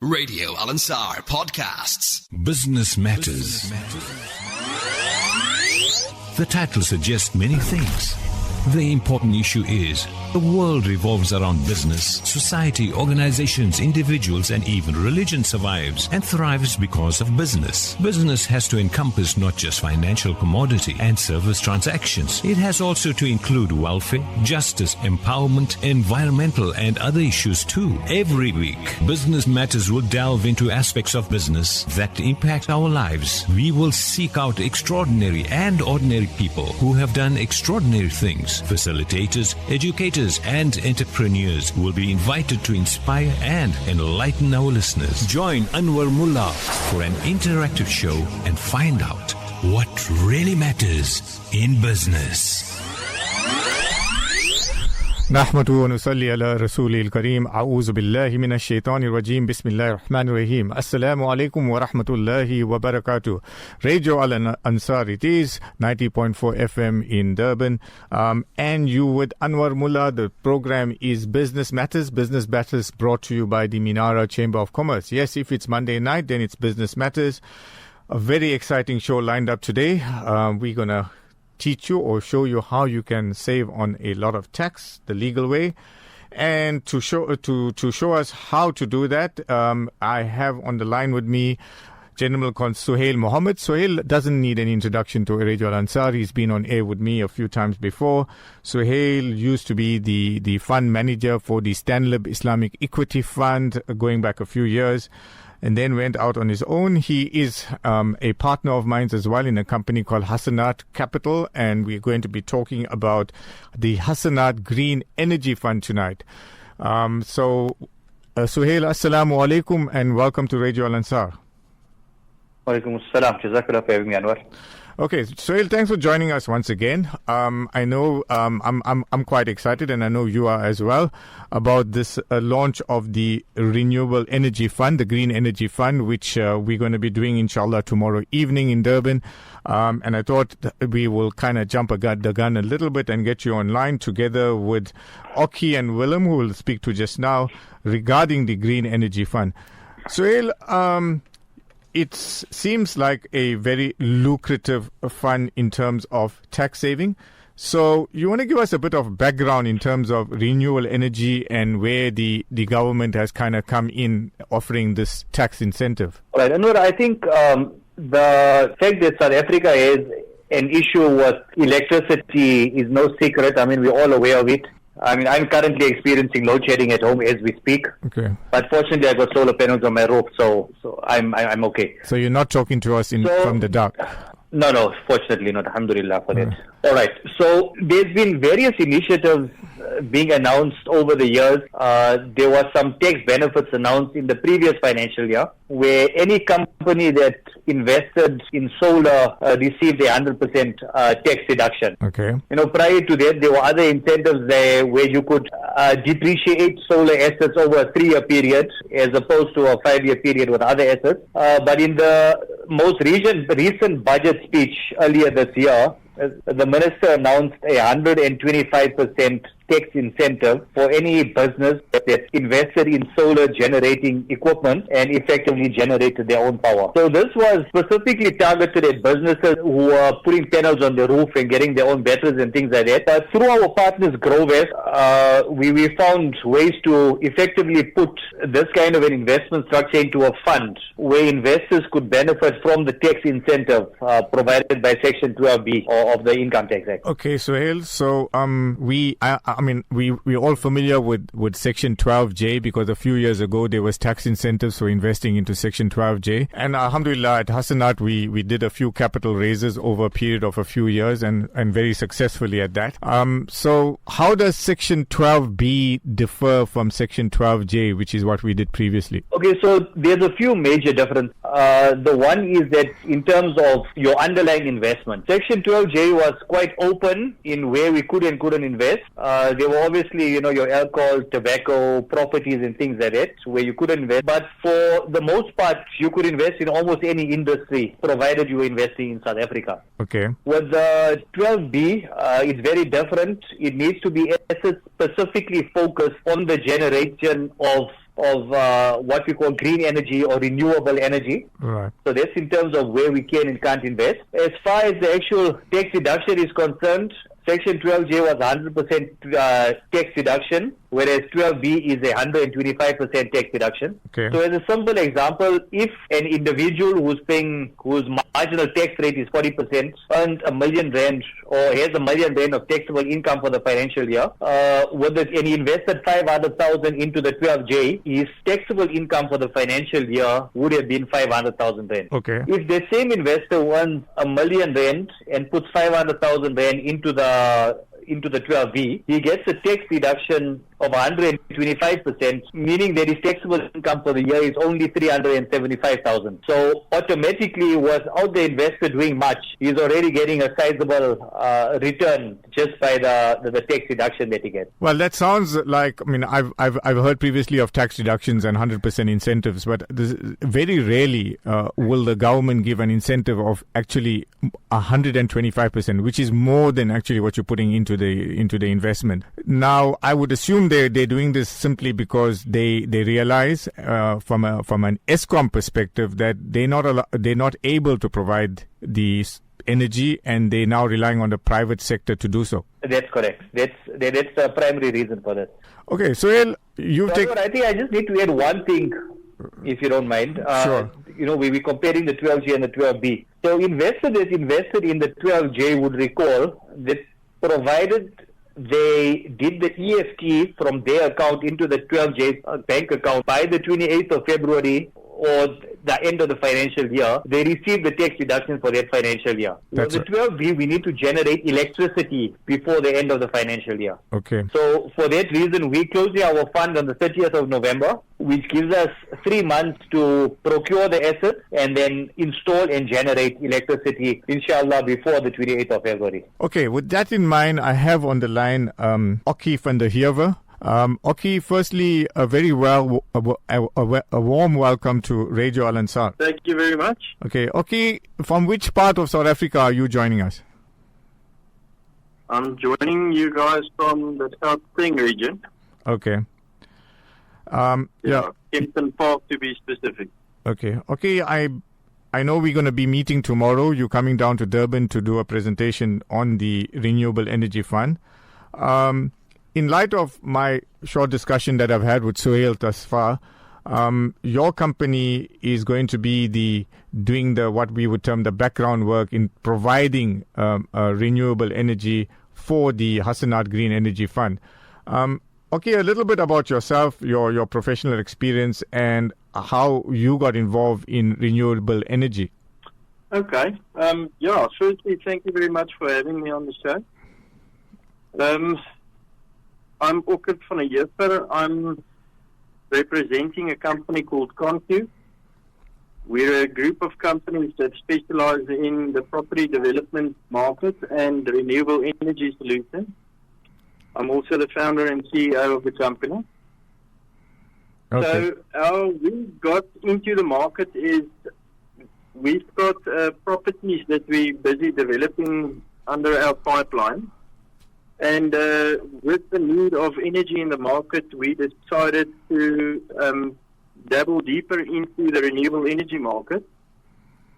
Radio Al Ansar podcasts. Business Matters. The title suggests many things. The important issue is the world revolves around business, society, organizations, individuals, and even religion survives and thrives because of business. Business has to encompass not just financial commodity and service transactions. It has also to include welfare, justice, empowerment, environmental, and other issues too. Every week, Business Matters will delve into aspects of business that impact our lives. We will seek out extraordinary and ordinary people who have done extraordinary things. Facilitators, educators, and entrepreneurs will be invited to inspire and enlighten our listeners. Join Anwar Mullah for an interactive show and find out what really matters in business. نحمده ونصلي على رسوله الكريم أعوذ بالله من الشيطان الرجيم بسم الله الرحمن الرحيم السلام عليكم ورحمة الله وبركاته. Radio Al Ansar, it is 90.4 FM in Durban, and you with Anwar Mullah. The program is Business Matters. Business Matters brought to you by the Minara Chamber of Commerce. Yes, if it's Monday night, then it's Business Matters. A very exciting show lined up today. We're going to teach you or show you how you can save on a lot of tax the legal way, and to show us how to do that, I have on the line with me gentleman called Suhail Mohamed. Suhail doesn't need any introduction to Radio Al Ansar. He's been on air with me a few times before. Suhail used to be the fund manager for the Stanlib Islamic Equity Fund going back a few years, and then went out on his own. He is a partner of mine as well in a company called Hasanat Capital, and we're going to be talking about the Hasanat Green Energy Fund tonight. Suhail, assalamu alaikum and welcome to Radio Al Ansar. Walaikum assalam. Jazakallah for having me, Anwar. Okay, Suhail, thanks for joining us once again. I know I'm quite excited, and I know you are as well, about this launch of the Renewable Energy Fund, the Green Energy Fund, which we're going to be doing, inshallah, tomorrow evening in Durban. And I thought we will kind of jump the gun a little bit and get you online together with Oki and Willem, who will speak to just now, regarding the Green Energy Fund. Suhail, it seems like a very lucrative fund in terms of tax saving. So you want to give us a bit of background in terms of renewable energy and where the government has kind of come in offering this tax incentive? All right, Anwar, I think the fact that South Africa is an issue with electricity is no secret. I mean, we're all aware of it. I mean, I'm currently experiencing load shedding at home as we speak. Okay. But fortunately, I got solar panels on my roof, so I'm okay. So you're not talking to us from the dark? No, fortunately not. Alhamdulillah for that. All right. So there's been various initiatives being announced over the years. There were some tax benefits announced in the previous financial year, where any company that invested in solar received a 100% tax deduction. Okay. You know, prior to that, there were other incentives there where you could depreciate solar assets over a 3-year period as opposed to a 5-year period with other assets. But in the most recent budget speech earlier this year, the minister announced a 125% tax incentive for any business that invested in solar generating equipment and effectively generated their own power. So this was specifically targeted at businesses who are putting panels on the roof and getting their own batteries and things like that. But through our partners GrowWest, we found ways to effectively put this kind of an investment structure into a fund where investors could benefit from the tax incentive provided by Section 12B of the Income Tax Act. Okay, Suhail, so we're all familiar with Section 12J, because a few years ago there was tax incentives for investing into Section 12J. And alhamdulillah, at Hasanat, we did a few capital raises over a period of a few years and very successfully at that. So how does Section 12B differ from Section 12J, which is what we did previously? Okay, so there's a few major differences. The one is that in terms of your underlying investment, Section 12J was quite open in where we could and couldn't invest. There were obviously, your alcohol, tobacco, properties and things like that where you couldn't invest. But for the most part, you could invest in almost any industry provided you were investing in South Africa. Okay. With the 12B, it's very different. It needs to be assets specifically focused on the generation of of what we call green energy or renewable energy. Right. So that's in terms of where we can and can't invest. As far as the actual tax deduction is concerned, Section 12J was 100% tax deduction, whereas 12B is a 125% tax deduction. Okay. So as a simple example, if an individual whose marginal tax rate is 40% earns R1 million or has R1 million of taxable income for the financial year, and he invested 500,000 into the 12J, his taxable income for the financial year would have been 500,000 rand. Okay. If the same investor earns R1 million and puts 500,000 rand into the 12B, he gets a tax deduction of 125%, meaning that his taxable income for the year is only 375,000. So automatically, without the investor doing much, he's already getting a sizable return just by the tax deduction that he gets. Well, that sounds like, I've heard previously of tax deductions and 100% incentives, but very rarely will the government give an incentive of actually 125%, which is more than actually what you're putting into the investment. Now, I would assume they're doing this simply because they realize from an ESCOM perspective that they're not able to provide the energy, and they're now relying on the private sector to do so. That's correct. That's the primary reason for this. Okay, Suhail, I think I just need to add one thing, if you don't mind. Sure. We're comparing the 12J and the 12B. So investor that invested in the 12J would recall that provided they did the EFT from their account into the 12J bank account by the 28th of February or the end of the financial year, they receive the tax deduction for that financial year. For the 12B, we need to generate electricity before the end of the financial year. Okay. So for that reason, we're closing our fund on the 30th of November, which gives us 3 months to procure the assets and then install and generate electricity, inshallah, before the 28th of February. Okay, with that in mind, I have on the line Oki van der Heever. Oki, firstly, a warm welcome to Radio Al Ansar. Thank you very much. Okay, Oki, from which part of South Africa are you joining us? I'm joining you guys from the South Sing region. Okay. Kempton Park to be specific. Okay. Okay, I know we're going to be meeting tomorrow. You're coming down to Durban to do a presentation on the Renewable Energy Fund. In light of my short discussion that I've had with Suhail thus far, your company is going to be doing what we would term the background work in providing renewable energy for the Hasanat Green Energy Fund. Okay, a little bit about yourself, your professional experience, and how you got involved in renewable energy. Okay. Firstly, thank you very much for having me on the show. I'm Mohamed van der Heever. I'm representing a company called Concu. We're a group of companies that specialize in the property development market and renewable energy solutions. I'm also the founder and CEO of the company. Okay. So how we got into the market is we've got properties that we're busy developing under our pipeline. And with the need of energy in the market, we decided to dabble deeper into the renewable energy market.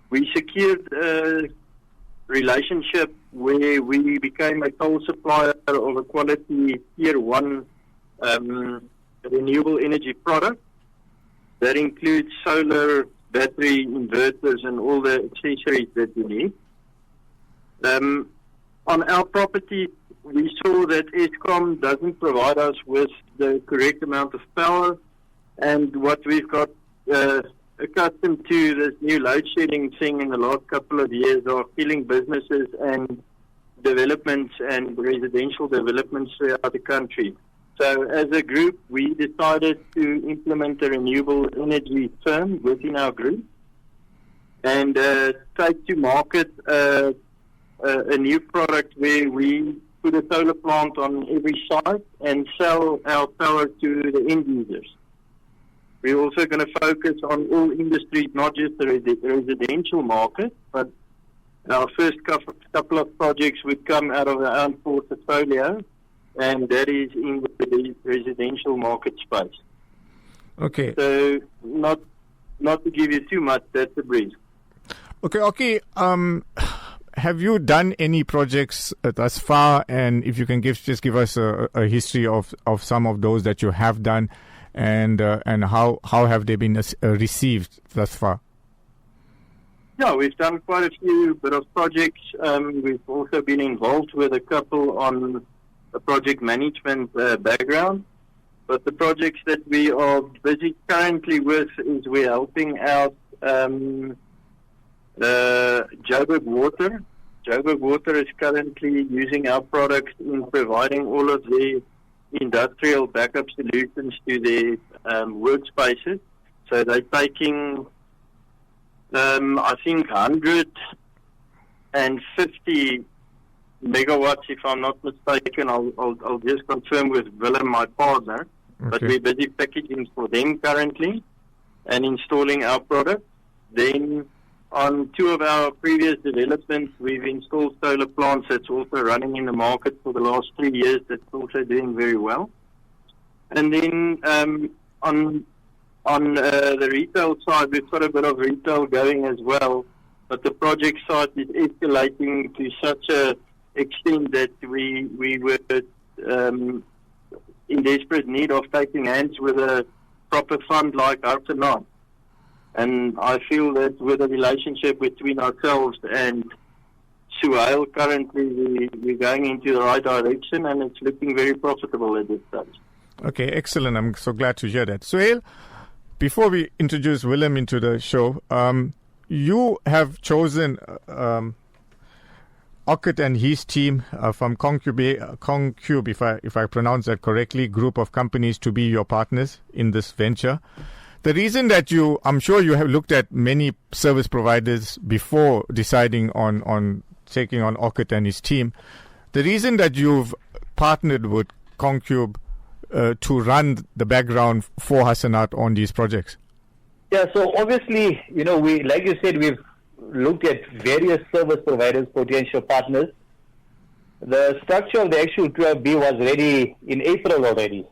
We secured a relationship where we became a sole supplier of a quality Tier 1 renewable energy product. That includes solar, battery, inverters, and all the accessories that you need. On our property, we saw that ESCOM doesn't provide us with the correct amount of power, and what we've got accustomed to, this new load shedding thing in the last couple of years, are killing businesses and developments and residential developments throughout the country. So as a group, we decided to implement a renewable energy firm within our group and take to market a new product where we put a solar plant on every site and sell our power to the end users. We're also going to focus on all industries, not just the residential market, but our first couple of projects would come out of our own portfolio, and that is in the residential market space. Okay. So not to give you too much, that's a brief. Okay. Have you done any projects thus far? And if you can just give us a history of some of those that you have done, and how have they been received thus far? Yeah, we've done quite a few bit of projects. We've also been involved with a couple on a project management background. But the projects that we are busy currently with is we're helping out Joburg Water. Joburg Water is currently using our products in providing all of the industrial backup solutions to their workspaces. So they're taking, I think, 150 megawatts, if I'm not mistaken. I'll just confirm with Willem, my partner. Okay. But we're busy packaging for them currently and installing our product. Then on two of our previous developments, we've installed solar plants that's also running in the market for the last 3 years. That's also doing very well. And then on the retail side, we've got a bit of retail going as well. But the project side is escalating to such a extent that we were in desperate need of taking hands with a proper fund like Hasanat. And I feel that with the relationship between ourselves and Suhail, currently we're going into the right direction, and it's looking very profitable at this stage. Okay, excellent. I'm so glad to hear that. Suhail, before we introduce Willem into the show, you have chosen Ockett and his team from Concube, if I pronounce that correctly, group of companies to be your partners in this venture. The reason that I'm sure you have looked at many service providers before deciding on taking on Ockett and his team. The reason that you've partnered with Concube to run the background for Hasanat on these projects. Yeah, so obviously, we, like you said, we've looked at various service providers, potential partners. The structure of the actual 12B was ready in April already.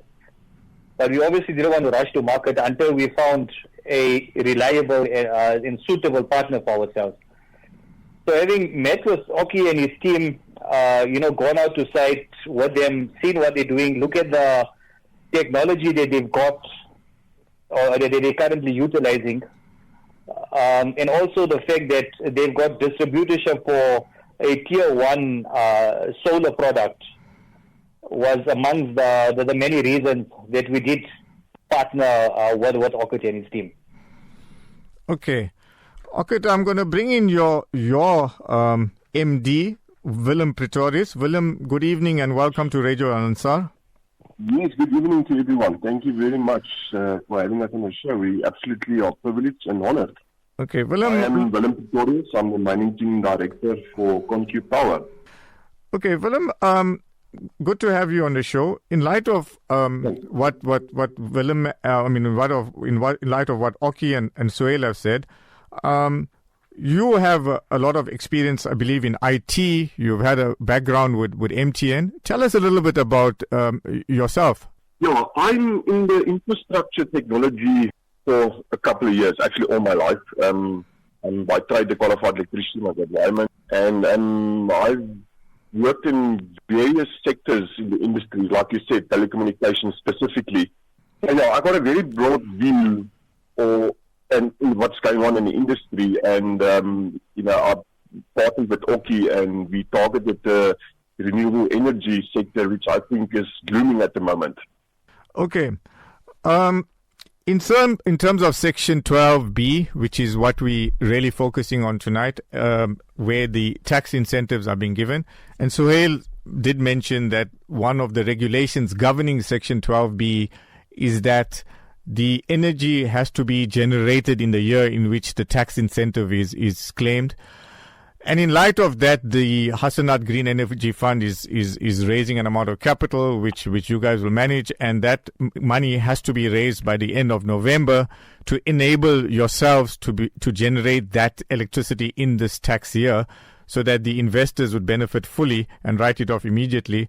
But we obviously didn't want to rush to market until we found a reliable and suitable partner for ourselves. So having met with Oki and his team, gone out to site with them, seen what they're doing, look at the technology that they've got or that they're currently utilizing, and also the fact that they've got distributorship for a tier 1 solar product was amongst the many reasons that we did partner with Ockett and his team. Okay. Ockett, I'm going to bring in your MD, Willem Pretorius. Willem, good evening and welcome to Radio Al Ansar. Yes, good evening to everyone. Thank you very much for having us on the show. We absolutely are privileged and honored. Okay, Willem. I am Willem Pretorius. I'm the managing director for Concube Power. Okay, Willem, good to have you on the show. In light of what Willem, in light of what Oki and Suhail have said, you have a lot of experience, I believe, in IT. You've had a background with MTN. Tell us a little bit about yourself. Yeah, I'm in the infrastructure technology for a couple of years, actually all my life. I'm by trade a qualified electrician at the moment, and I've worked in various sectors in the industry, like you said, telecommunications specifically. And I got a very broad view and what's going on in the industry, and I partnered with Oki and we targeted the renewable energy sector, which I think is blooming at the moment. Okay. In terms of Section 12B, which is what we're really focusing on tonight, where the tax incentives are being given, and Suhail did mention that one of the regulations governing Section 12B is that the energy has to be generated in the year in which the tax incentive is claimed. And in light of that, the Hasanat Green Energy Fund is raising an amount of capital which you guys will manage, and that money has to be raised by the end of November to enable yourselves to generate that electricity in this tax year, so that the investors would benefit fully and write it off immediately.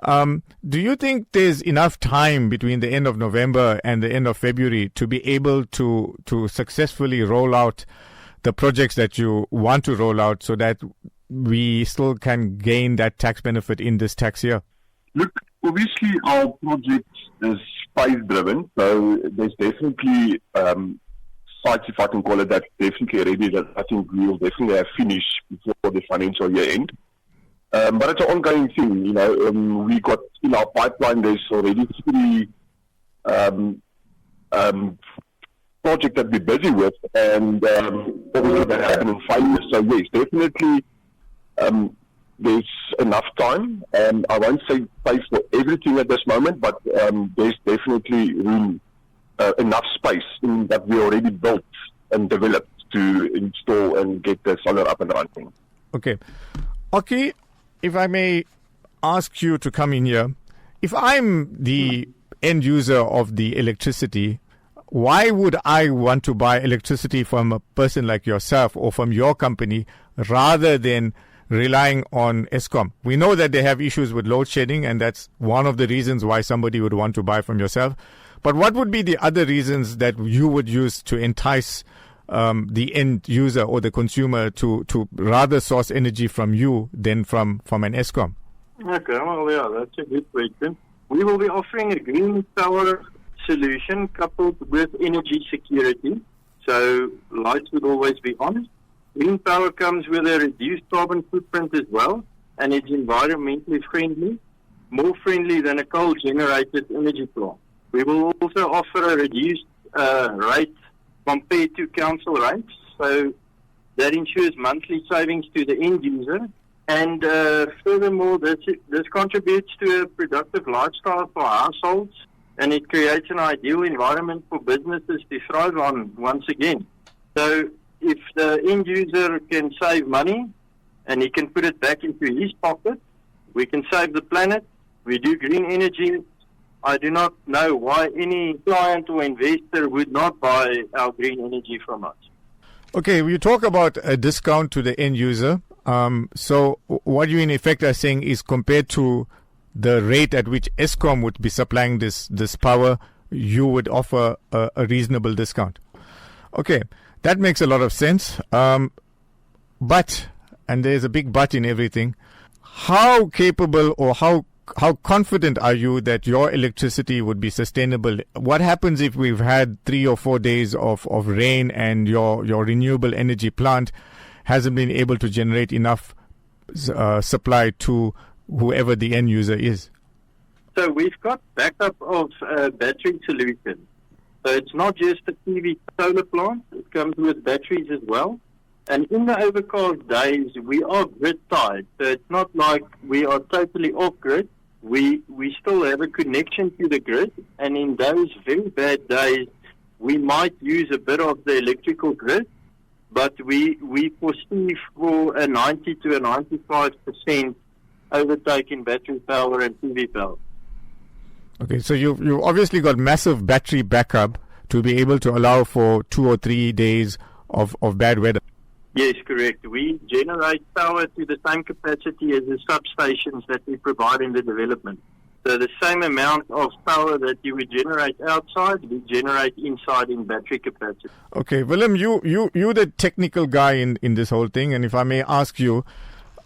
Do you think there's enough time between the end of November and the end of February to be able to successfully roll out the projects that you want to roll out so that we still can gain that tax benefit in this tax year? Look, obviously our project is space-driven, so there's definitely sites, if I can call it that, definitely ready that I think we will definitely have finished before the financial year end. But it's an ongoing thing, you know. We got in our pipeline, there's already 3 projects that we're busy with, and obviously that happen in 5 years. So yes, definitely there's enough time. I won't say space for everything at this moment, but there's definitely room, enough space in that we already built and developed to install and get the solar up and running. Okay. Okay, if I may ask you to come in here, if I'm the end user of the electricity, why would I want to buy electricity from a person like yourself or from your company rather than relying on Eskom? We know that they have issues with load shedding, and that's one of the reasons why somebody would want to buy from yourself. But what would be the other reasons that you would use to entice the end user or the consumer to rather source energy from you than from an Eskom? Okay, well, yeah, that's a good question. We will be offering a green power solution coupled with energy security. So lights would always be on. Green power comes with a reduced carbon footprint as well, and it's environmentally friendly, more friendly than a coal-generated energy plant. We will also offer a reduced rate compared to council rates, so that ensures monthly savings to the end user. And furthermore, this contributes to a productive lifestyle for households, and it creates an ideal environment for businesses to thrive on once again. So if the end user can save money and he can put it back into his pocket, we can save the planet. We do green energy. I do not know why any client or investor would not buy our green energy from us. Okay, you talk about a discount to the end user. So what you in effect are saying is compared to the rate at which Eskom would be supplying this power, you would offer a reasonable discount. Okay, that makes a lot of sense. But, and there's a big but in everything, how capable or how confident are you that your electricity would be sustainable? What happens if we've had 3 or 4 days of rain and your renewable energy plant hasn't been able to generate enough supply to whoever the end user is? So we've got backup of battery solutions. So it's not just a PV solar plant, it comes with batteries as well. And in the overcast days, we are grid tied. So it's not like we are totally off grid. We still have a connection to the grid. And in those very bad days, we might use a bit of the electrical grid. But we foresee for a 90 to a 95% overtake in battery power and PV power. Okay, so you've obviously got massive battery backup to be able to allow for 2 or 3 days of bad weather. Yes, correct. We generate power to the same capacity as the substations that we provide in the development. So the same amount of power that you would generate outside, we generate inside in battery capacity. Okay, Willem, you're the technical guy in this whole thing, and if I may ask you,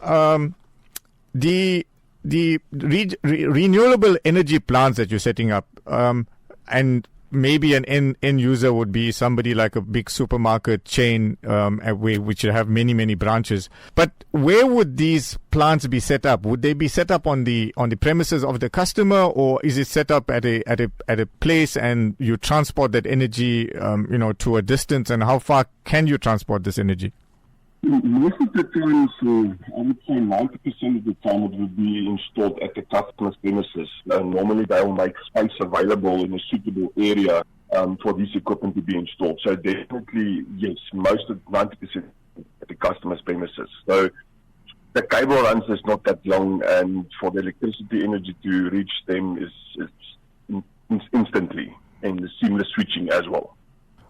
the renewable energy plants that you're setting up, and maybe an end user would be somebody like a big supermarket chain, which have many branches. But where would these plants be set up? Would they be set up on the premises of the customer, or is it set up at a place and you transport that energy, to a distance? And how far can you transport this energy? Most of the time, so I would say 90% of the time it would be installed at the customer's premises. Normally they will make space available in a suitable area for this equipment to be installed. So definitely, yes, most of 90% at the customer's premises. So the cable runs is not that long, and for the electricity energy to reach them is instantly, and the seamless switching as well.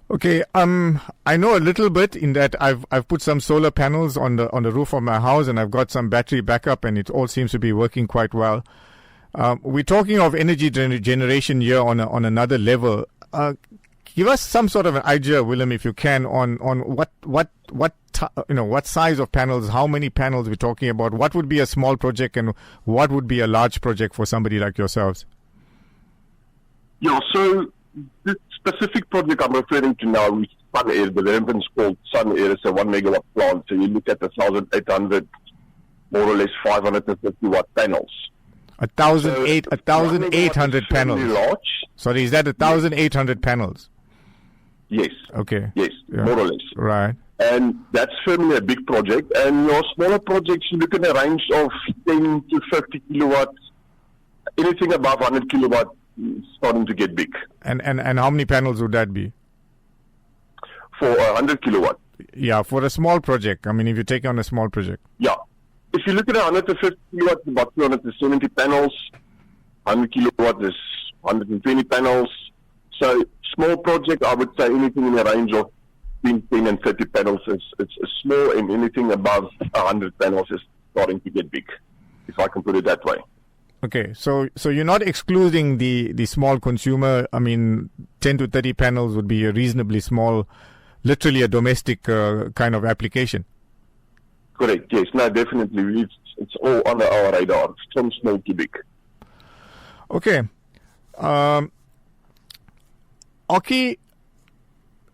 Okay, I know a little bit in that I've put some solar panels on the roof of my house, and I've got some battery backup, and it all seems to be working quite well. We're talking of energy generation here on another level. Give us some sort of an idea, Willem, if you can, on what size of panels, how many panels we're talking about, what would be a small project and what would be a large project for somebody like yourselves? Yeah, so this specific project I'm referring to now is Sun Air. The development's called Sun Air. It's a 1 megawatt plant. So you look at 1,800, more or less 550 watt panels. 1,800 panels. Large. Sorry, is that 1,800 panels? Yes. Okay. Yes, Yeah. more or less. Right. And that's firmly a big project. And your smaller projects, you look at a range of 10 to 50 kilowatts. Anything above 100 kilowatt is starting to get big. And how many panels would that be? For 100 kilowatt. Yeah, for a small project. I mean, if you take on a small project. Yeah. If you look at 150 kilowatt, about 270 panels. 100 kilowatt is 120 panels. So small project, I would say anything in the range of between 10 and 30 panels is small, and anything above 100 panels is starting to get big, if I can put it that way. Okay, so you're not excluding the small consumer. I mean, 10 to 30 panels would be a reasonably small, literally a domestic kind of application. Correct, yes. No, definitely. It's all under our radar, from small to big. Okay. Oki,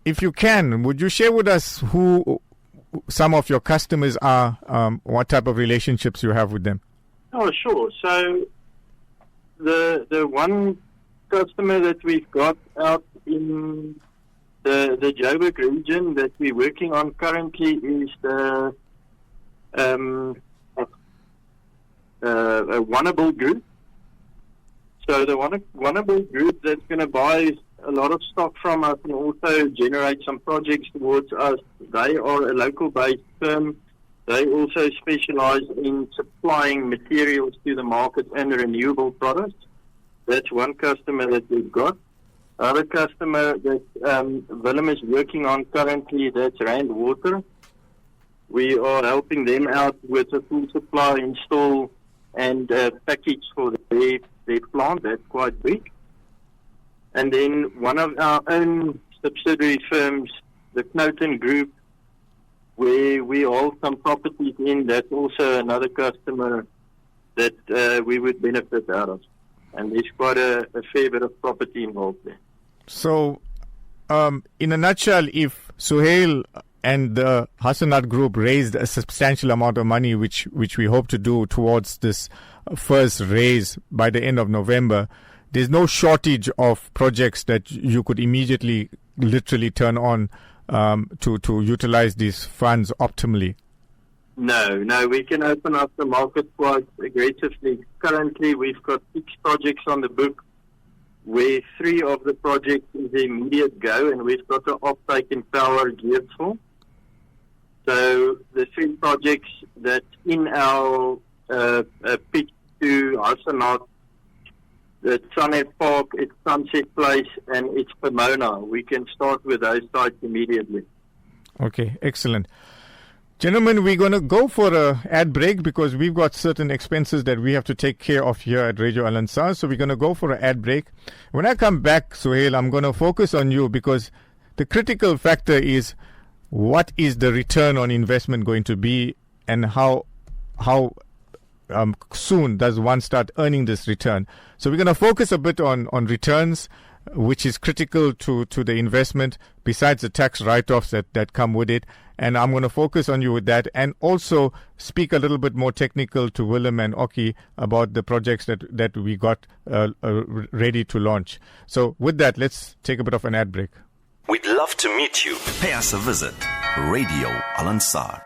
if you can, would you share with us who some of your customers are, what type of relationships you have with them? Oh, sure. So the one customer that we've got out in the Joburg region that we're working on currently is the Wannable Group. So the Wannable Group that's going to buy a lot of stock from us and also generate some projects towards us. They are a local-based firm. They also specialize in supplying materials to the market and renewable products. That's one customer that we've got. Other customer that Willem is working on currently, that's Rand Water. We are helping them out with a full supply, install, and package for their plant. That's quite big. And then one of our own subsidiary firms, the Knoten Group, where we hold some properties in, that's also another customer that we would benefit out of. And there's quite a fair bit of property involved there. So, in a nutshell, if Suhail and the Hasanat Group raised a substantial amount of money, which we hope to do towards this first raise by the end of November, there's no shortage of projects that you could immediately, literally turn on to utilize these funds optimally. No, we can open up the market quite aggressively. Currently, we've got 6 projects on the book, where 3 of the projects is the immediate go, and we've got the offtake and power geared for. So the 3 projects that's in our pitch to Hasanat, it's Sunhead Park, it's Sunset Place, and it's Pomona. We can start with those sites immediately. Okay, excellent. Gentlemen, we're going to go for a ad break because we've got certain expenses that we have to take care of here at Radio Al Ansar. So we're going to go for an ad break. When I come back, Suhail, I'm going to focus on you because the critical factor is what is the return on investment going to be, and how soon does one start earning this return. So we're going to focus a bit on returns, which is critical to the investment, besides the tax write-offs that come with it. And I'm going to focus on you with that, and also speak a little bit more technical to Willem and Oki about the projects that we got ready to launch. So with that, let's take a bit of an ad break. We'd love to meet you. Pay us a visit. Radio Al Ansar.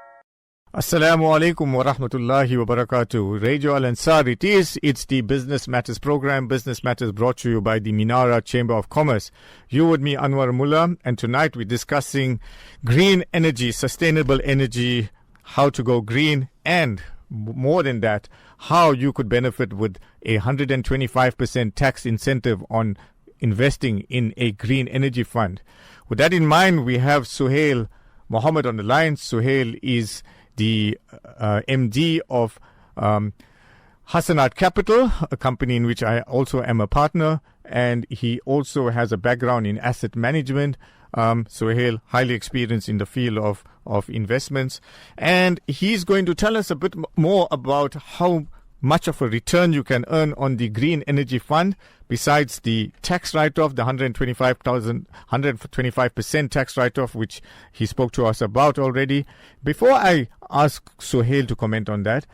Assalamu alaikum wa rahmatullahi wa barakatuh. Radio Al Ansar it's the Business Matters program. Business Matters brought to you by the Minara Chamber of Commerce. You with me, Anwar Mullah, and tonight we're discussing green energy, sustainable energy, how to go green, and more than that, how you could benefit with a 125% tax incentive on investing in a green energy fund. With that in mind, we have Suhail Mohamed on the line. Suhail is the MD of Hasanat Capital, a company in which I also am a partner, and he also has a background in asset management. Suhail, highly experienced in the field of investments, and he's going to tell us a bit more about how much of a return you can earn on the Green Energy Fund, besides the tax write-off, the 125% tax write-off, which he spoke to us about already. Before I ask Suhail to comment on that,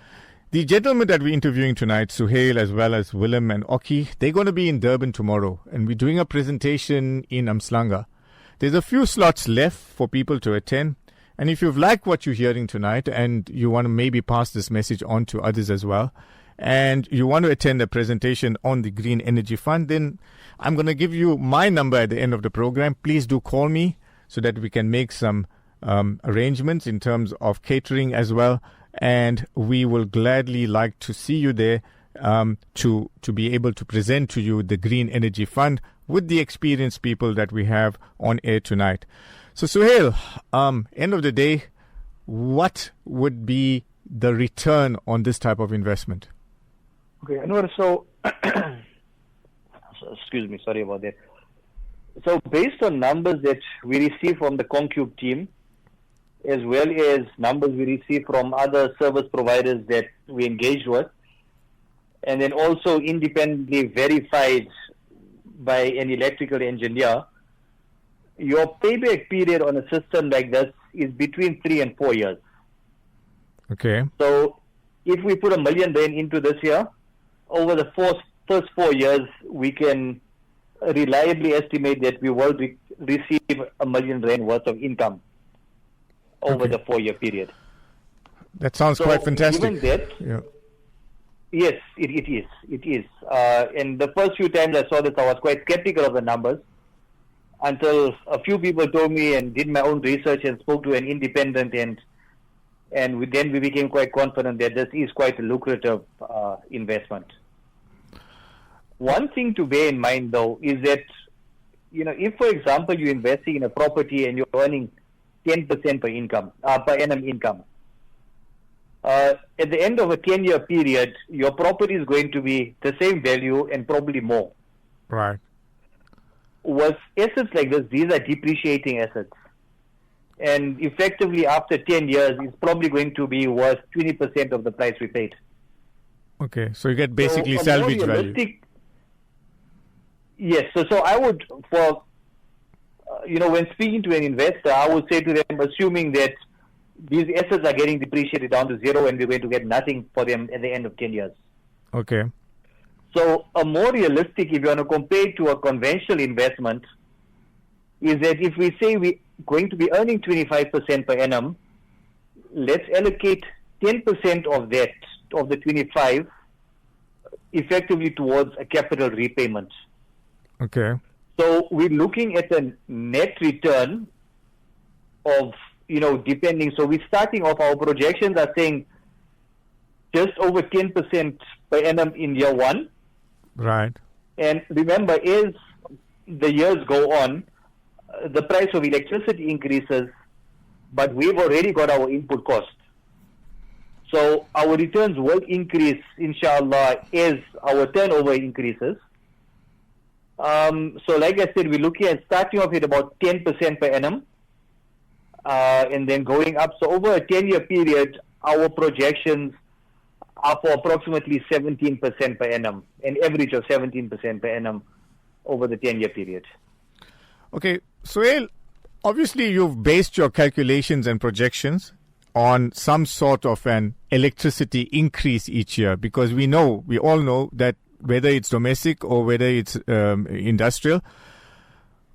the gentlemen that we're interviewing tonight, Suhail as well as Willem and Oki, they're going to be in Durban tomorrow, and we're doing a presentation in Umhlanga. There's a few slots left for people to attend. And if you've liked what you're hearing tonight and you want to maybe pass this message on to others as well, and you want to attend a presentation on the Green Energy Fund, then I'm going to give you my number at the end of the program. Please do call me so that we can make some arrangements in terms of catering as well. And we will gladly like to see you there to be able to present to you the Green Energy Fund with the experienced people that we have on air tonight. So Suhail, end of the day, what would be the return on this type of investment? Okay, Anwar, so excuse me, sorry about that. So based on numbers that we receive from the Concube team, as well as numbers we receive from other service providers that we engage with, and then also independently verified by an electrical engineer, your payback period on a system like this is between 3 and 4 years. Okay. So if we put R1 million into this year, over the first 4 years, we can reliably estimate that we will receive R1 million worth of income over the 4 year period. That sounds quite fantastic. Given that, yes, it is. It is. And the first few times I saw this, I was quite skeptical of the numbers, until a few people told me and did my own research and spoke to an independent, then we became quite confident that this is quite a lucrative investment. One thing to bear in mind, though, is that, if, for example, you're investing in a property and you're earning 10% per annum income, at the end of a 10-year period, your property is going to be the same value and probably more. Right. With assets like this, these are depreciating assets. And effectively, after 10 years, it's probably going to be worth 20% of the price we paid. Okay, so you get basically salvage value. Yes, so I would, when speaking to an investor, I would say to them, assuming that these assets are getting depreciated down to zero and we're going to get nothing for them at the end of 10 years. Okay. So a more realistic, if you want to compare it to a conventional investment, is that if we say we're going to be earning 25% per annum, let's allocate 10% of that, of the 25, effectively towards a capital repayment. Okay. So we're looking at a net return of, depending. So we're starting off, our projections are saying just over 10% per annum in year one. Right. And remember, as the years go on, the price of electricity increases, but we've already got our input cost. So our returns will increase, inshallah, as our turnover increases. So like I said, we're looking at starting off at about 10% per annum, and then going up. So over a 10-year period, our projections are for approximately 17% per annum, an average of 17% per annum over the 10-year period. Okay, Suhail, obviously you've based your calculations and projections on some sort of an electricity increase each year, because we all know that whether it's domestic or whether it's industrial,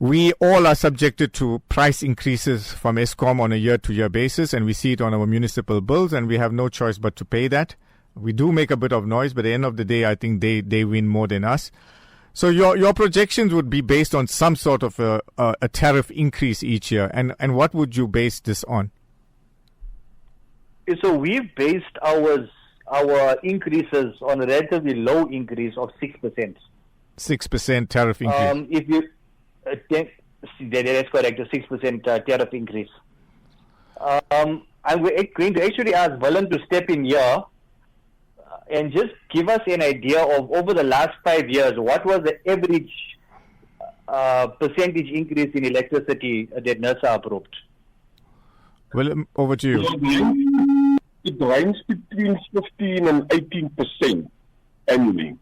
we all are subjected to price increases from Eskom on a year-to-year basis, and we see it on our municipal bills, and we have no choice but to pay that. We do make a bit of noise, but at the end of the day, I think they win more than us. So your projections would be based on some sort of a tariff increase each year, and what would you base this on? So we've based our increases on a relatively low increase of 6%. 6% tariff increase. If you that's correct, a 6% tariff increase. I'm going to actually ask Willem to step in here and just give us an idea of over the last 5 years, what was the average percentage increase in electricity that NERSA approved? Well, over to you. It ranges between 15 and 18% annually.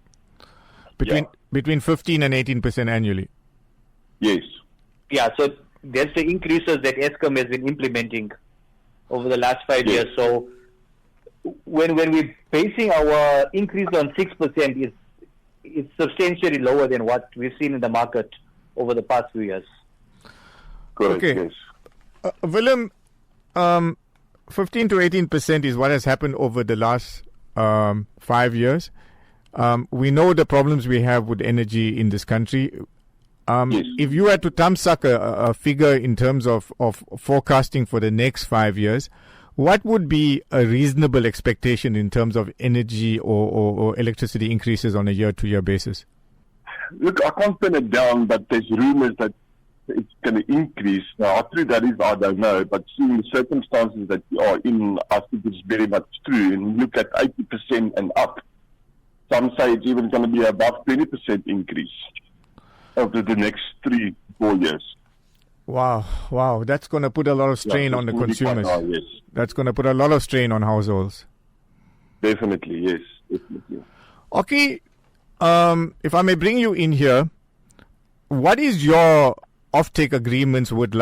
Between 15 and 18% annually. Yes. Yeah, so that's the increases that Eskom has been implementing over the last 5 years. So when we're basing our increase on 6%, it's substantially lower than what we've seen in the market over the past few years. Correct, okay. Yes. Willem, 15 to 18% is what has happened over the last 5 years. We know the problems we have with energy in this country. If you had to thumbsuck a figure in terms of forecasting for the next 5 years, what would be a reasonable expectation in terms of energy or electricity increases on a year-to-year basis? Look, I can't pin it down, but there's rumors that it's going to increase. Now, how true that is, I don't know, but seeing the circumstances that we are in, I think it's very much true. And look at 80% and up. Some say it's even going to be above 20% increase over the next 3-4 years. Wow. That's going to put a lot of strain on the consumers. Yes. That's going to put a lot of strain on households. Definitely, yes. Definitely. Okay, if I may bring you in here, what is your offtake agreements with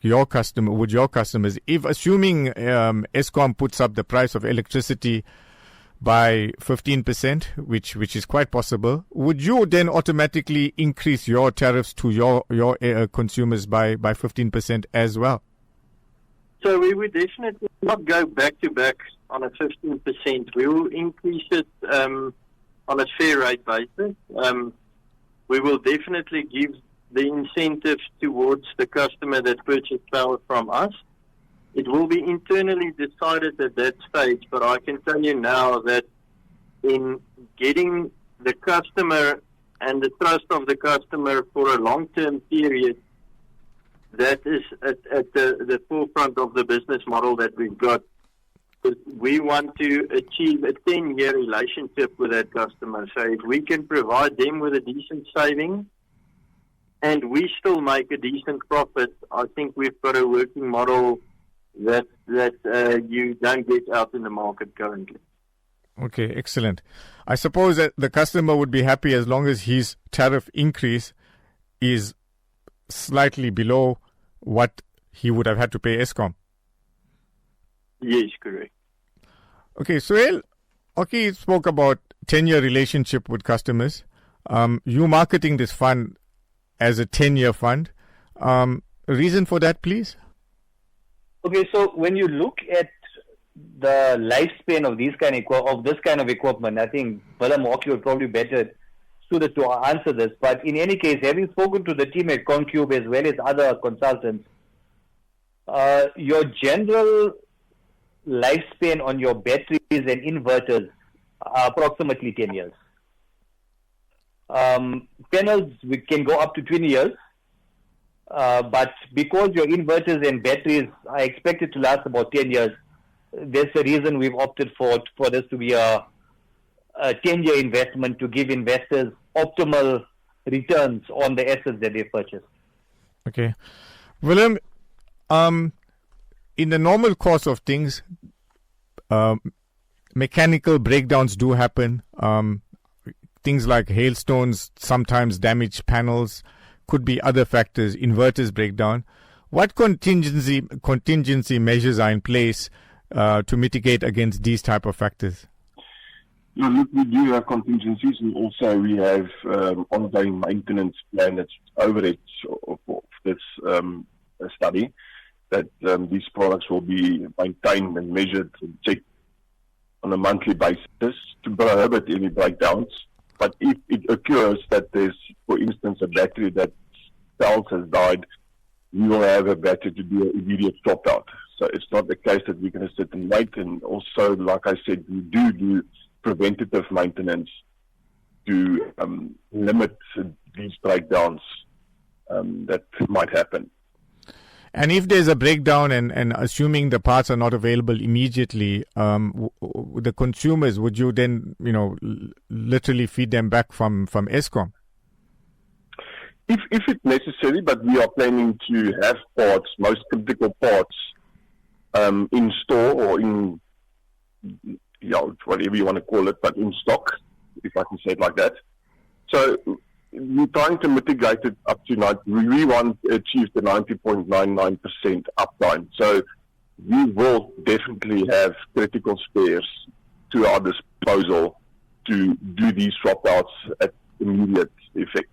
your customers? If assuming Eskom puts up the price of electricity by 15%, which is quite possible, would you then automatically increase your tariffs to your consumers by 15% as well? So we would definitely not go back to back on a 15%. We will increase it on a fair rate basis. We will definitely give the incentives towards the customer that purchased power from us. It will be internally decided at that stage, but I can tell you now that in getting the customer and the trust of the customer for a long-term period, that is at the forefront of the business model that we've got. We want to achieve a 10-year relationship with that customer. So if we can provide them with a decent saving and we still make a decent profit, I think we've got a working model that you don't get out in the market currently. Okay, excellent. I suppose that the customer would be happy as long as his tariff increase is slightly below what he would have had to pay Eskom. Yes, correct. Okay, Suhail, you spoke about 10-year relationship with customers. You marketing this fund as a 10-year fund. Reason for that, please? Okay, so when you look at the lifespan of this kind of equipment, I think Willem would probably better suited to answer this. But in any case, having spoken to the team at Concube as well as other consultants, your general lifespan on your batteries and inverters are approximately 10 years. Panels can go up to 20 years. But because your inverters and batteries are expected to last about 10 years, that's the reason we've opted for this to be a 10-year investment to give investors optimal returns on the assets that they purchase. Okay. Willem, in the normal course of things, mechanical breakdowns do happen. Things like hailstones sometimes damage panels. Could be other factors, inverters breakdown. What contingency measures are in place to mitigate against these type of factors? Look, we do have contingencies, and also we have ongoing maintenance plan that's overhead of this study, that these products will be maintained and measured and checked on a monthly basis to prohibit any breakdowns. But if it occurs that there's, for instance, a battery that cells has died, we will have a battery to do an immediate swap out. So it's not the case that we're going to sit and wait. And also, like I said, we do preventative maintenance to limit these breakdowns that might happen. And if there's a breakdown and assuming the parts are not available immediately, the consumers, would you then, literally feed them back from Eskom? If it's necessary, but we are planning to have parts, most critical parts, in store or in, whatever you want to call it, but in stock, if I can say it like that. So we're trying to mitigate it up to we want to achieve the 90.99% uptime. So we will definitely have critical spares to our disposal to do these swap outs at immediate effect.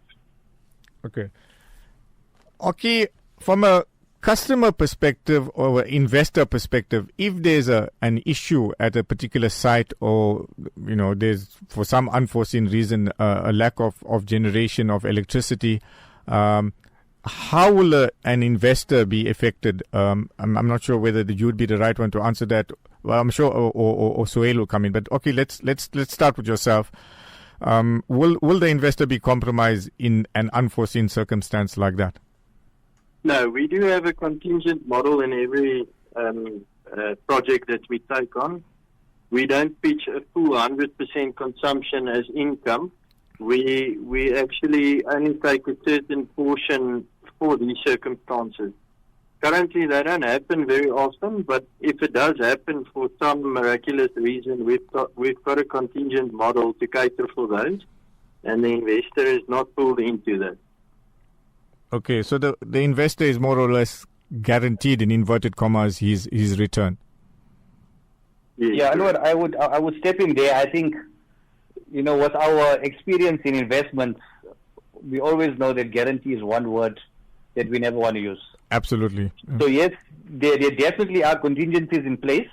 Okay, from a customer perspective or investor perspective, if there's an issue at a particular site or, there's for some unforeseen reason a lack of generation of electricity, how will an investor be affected? I'm not sure whether you'd be the right one to answer that. Well, I'm sure or Suhail will come in. But okay, let's start with yourself. Will the investor be compromised in an unforeseen circumstance like that? No, we do have a contingent model in every project that we take on. We don't pitch a full 100% consumption as income. We actually only take a certain portion for these circumstances. Currently, they don't happen very often, but if it does happen for some miraculous reason, we've got a contingent model to cater for those, and the investor is not pulled into that. Okay, so the investor is more or less guaranteed, in inverted commas, his return. Yes. Yeah, I know what I would step in there. I think, with our experience in investments, we always know that guarantee is one word that we never want to use. Absolutely. So yes, there definitely are contingencies in place.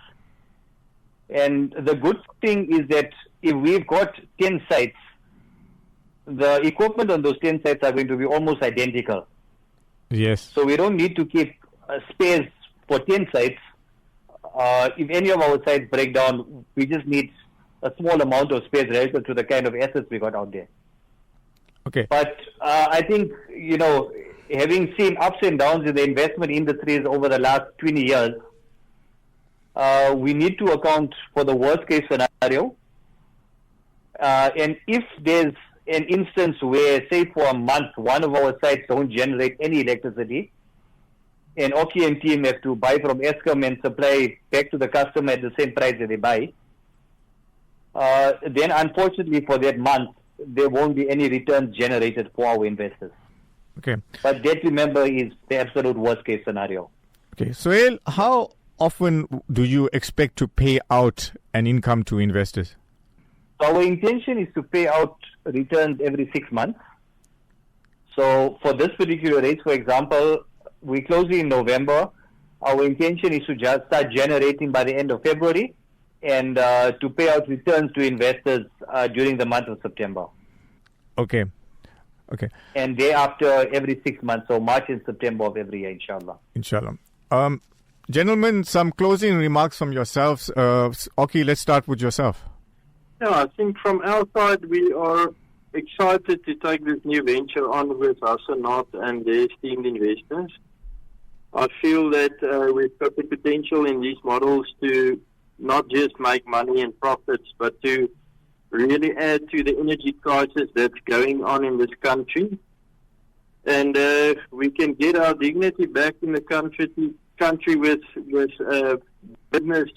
And the good thing is that if we've got 10 sites, the equipment on those 10 sites are going to be almost identical. Yes. So we don't need to keep spares for 10 sites. If any of our sites break down, we just need a small amount of space relative to the kind of assets we got out there. Okay. But I think, having seen ups and downs in the investment industries over the last 20 years, we need to account for the worst case scenario. And if there's an instance where, say, for a month, one of our sites don't generate any electricity, and Oki and team have to buy from Eskom and supply back to the customer at the same price that they buy, then unfortunately for that month, there won't be any returns generated for our investors. Okay. But that, remember, is the absolute worst case scenario. Okay. Suhail, how often do you expect to pay out an income to investors? Our intention is to pay out returns every 6 months. So for this particular race, for example, we close in November. Our intention is to just start generating by the end of February and to pay out returns to investors during the month of September. Okay. And thereafter, every 6 months, so March and September of every year, inshallah. Gentlemen, some closing remarks from yourselves. Oki, let's start with yourself. Yeah, I think from our side, we are excited to take this new venture on with Hasanat and their esteemed investors. I feel that we've got the potential in these models to not just make money and profits, but to really add to the energy crisis that's going on in this country. And we can get our dignity back in the country with business.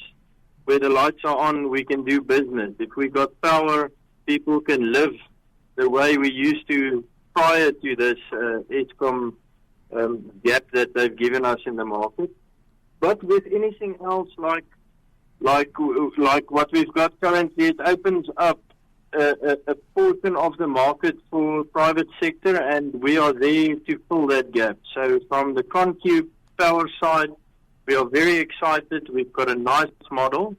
Where the lights are on, we can do business. If we got power, people can live the way we used to prior to this Eskom gap that they've given us in the market. But with anything else like what we've got currently, it opens up a portion of the market for private sector, and we are there to fill that gap. So from the ConCube power side, we are very excited. We've got a nice model,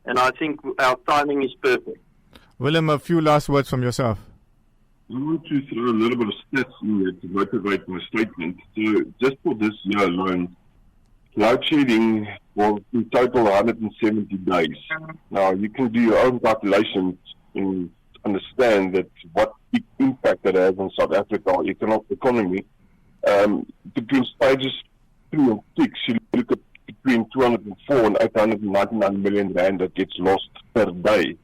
and I think our timing is perfect. Willem, a few last words from yourself. I want to throw a little bit of stats in there to motivate my statement. So just for this year alone, load shedding was in total 170 days. Now, you can do your own calculations and understand that what big impact that has on South Africa economy. To put stages 3 and 6, you look at between 204 and 899 million rand that gets lost per day.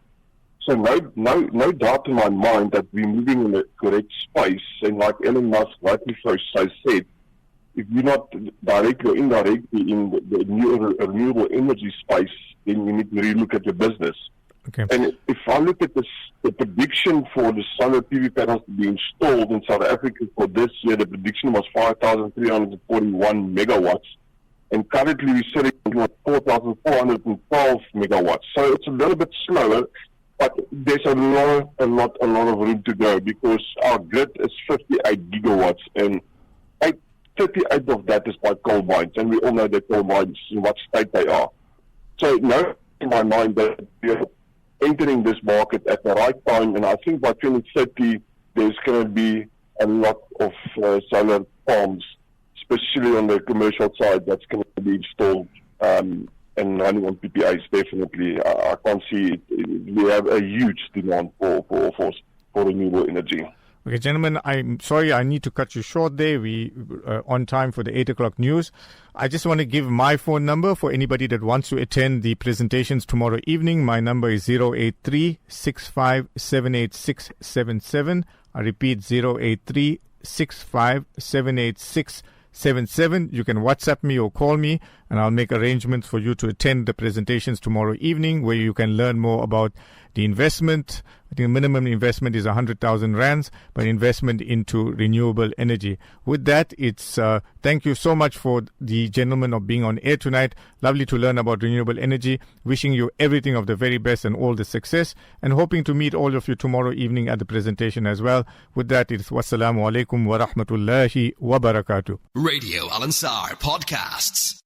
So no doubt in my mind that we're moving in the correct space. And like Elon Musk rightly so said, if you're not directly or indirectly in the new renewable energy space, then you need to relook at your business. Okay. And if I look at the prediction for the solar PV panels to be installed in South Africa for this year, the prediction was 5,341 megawatts. And currently we're sitting at 4,412 megawatts. So it's a little bit slower, but there's a lot of room to go because our grid is 58 gigawatts and 38 of that is by coal mines. And we all know that coal mines, in what state they are. So now in my mind that we are entering this market at the right time, and I think by 2030 there's going to be a lot of solar farms, especially on the commercial side, that's going to be installed and running on PPAs. Definitely, I can't see it. We have a huge demand for renewable energy. Okay, gentlemen, I'm sorry I need to cut you short there. We on time for the 8 o'clock news. I just want to give my phone number for anybody that wants to attend the presentations tomorrow evening. My number is 083-6578677. I repeat, 083-6578677. You can WhatsApp me or call me, and I'll make arrangements for you to attend the presentations tomorrow evening, where you can learn more about the investment. I think the minimum investment is 100,000 rands, but investment into renewable energy. With that, it's thank you so much for the gentlemen of being on air tonight. Lovely to learn about renewable energy. Wishing you everything of the very best and all the success, and hoping to meet all of you tomorrow evening at the presentation as well. With that, it's wassalamu alaikum wa rahmatullahi wa barakatuh. Radio Al Ansar podcasts.